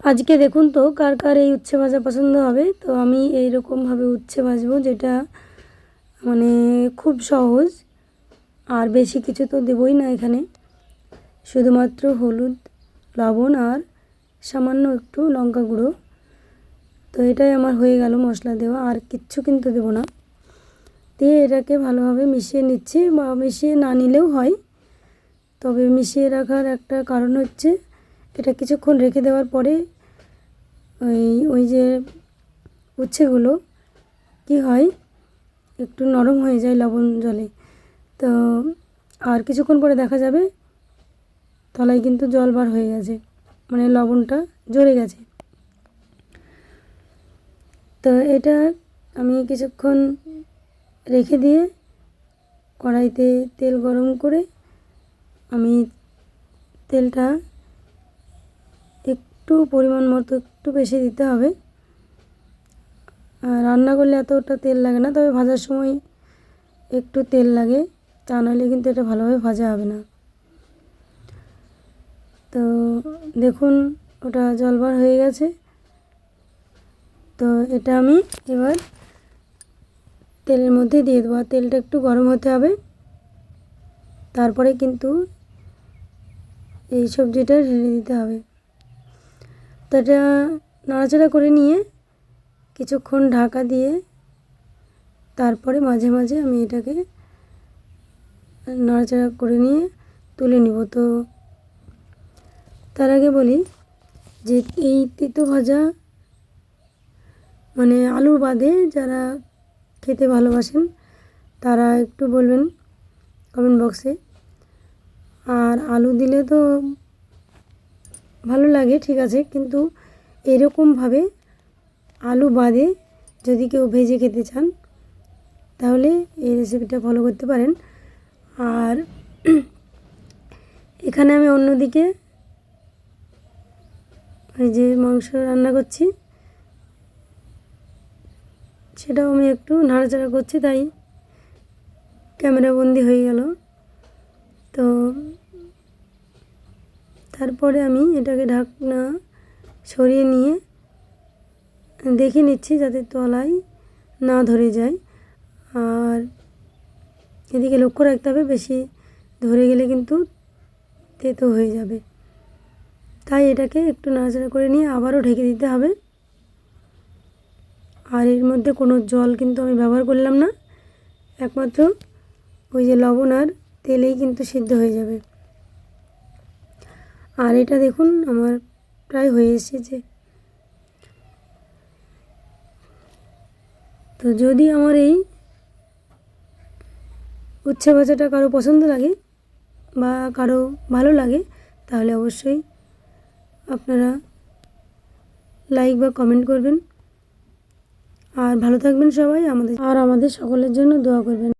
আজকে দেখুন তো কার কার এই উচ্ছে ভাজা পছন্দ হবে। তো আমি এইরকমভাবে উচ্ছে ভাজবো, যেটা মানে খুব সহজ, আর বেশি কিছু তো দেবই না এখানে, শুধুমাত্র হলুদ, লবণ আর সামান্য একটু লঙ্কা গুঁড়ো। তো এটাই আমার হয়ে গেল মশলা দেওয়া, আর কিচ্ছু কিন্তু দেবো না। দিয়ে এটাকে ভালোভাবে মিশিয়ে নিচ্ছি, বা মিশিয়ে না নিলেও হয়, তবে মিশিয়ে রাখার একটা কারণ হচ্ছে এটা কিছুক্ষণ রেখে দেওয়ার পরে ওই যে উচ্ছেগুলো কি হয়, একটু নরম হয়ে যায় লবণ জলে। তো আর কিছুক্ষণ পরে দেখা যাবে তলায় কিন্তু জল বার হয়ে গেছে, মানে লবণটা ঝরে গেছে। তো এটা আমি কিছুক্ষণ রেখে দিয়ে কড়াইতে তেল গরম করে আমি তেলটা একটু পরিমাণ মতো একটু বেশি দিতে হবে। রান্না করলে এতটা তেল লাগে না, তবে ভাজার সময় একটু তেল লাগে, তা নাহলে কিন্তু এটা ভালোভাবে ভাজা হবে না। তো দেখুন ওটা জলবার হয়ে গেছে। তো এটা আমি এবার তেলের মধ্যে দিয়ে দেবো, আর তেলটা একটু গরম হতে হবে, তারপরে কিন্তু এই সবজিটা ঢেলে দিতে হবে। তো এটা নাড়াচাড়া করে নিয়ে কিছুক্ষণ ঢাকা দিয়ে তারপরে মাঝে মাঝে আমি এটাকে নাড়াচাড়া করে নিয়ে তুলে নিব। তো তার আগে বলি যে এই তেতো ভাজা মানে আলু বাদে যারা খেতে ভালোবাসেন তারা একটু বলবেন কমেন্ট বক্সে। আর আলু দিলে তো ভালো লাগে, ঠিক আছে, কিন্তু এরকমভাবে আলু বাদে যদি কেউ ভেজে খেতে চান তাহলে এই রেসিপিটা ফলো করতে পারেন। আর এখানে আমি অন্যদিকে ওই যে মাংস রান্না করছি, সেটাও আমি একটু নাড়াচাড়া করছি, তাই ক্যামেরা বন্দি হয়ে গেল। তো তারপরে আমি এটাকে ঢাকনা সরিয়ে নিয়ে দেখে নিচ্ছি যাতে তলায় না ধরে যায়। আর এদিকে লক্ষ্য রাখতে হবে, বেশি ধরে গেলে কিন্তু তেতো হয়ে যাবে, তাই এটাকে একটু নাড়াচাড়া করে নিয়ে আবারও ঢেকে দিতে হবে। আর এর মধ্যে কোনো জল কিন্তু আমি ব্যবহার করলাম না, একমাত্র ওই যে লবণ আর তেলেই কিন্তু সিদ্ধ হয়ে যাবে। আর এটা দেখুন আমার প্রায় হয়ে এসেছে। তো যদি আমার এই উচ্ছে ভাজাটা কারো পছন্দ লাগে বা কারো ভালো লাগে, তাহলে অবশ্যই আপনারা লাইক বা কমেন্ট করবেন। আর ভালো থাকবেন সবাই, আমাদের সকলের জন্য দোয়া করবেন।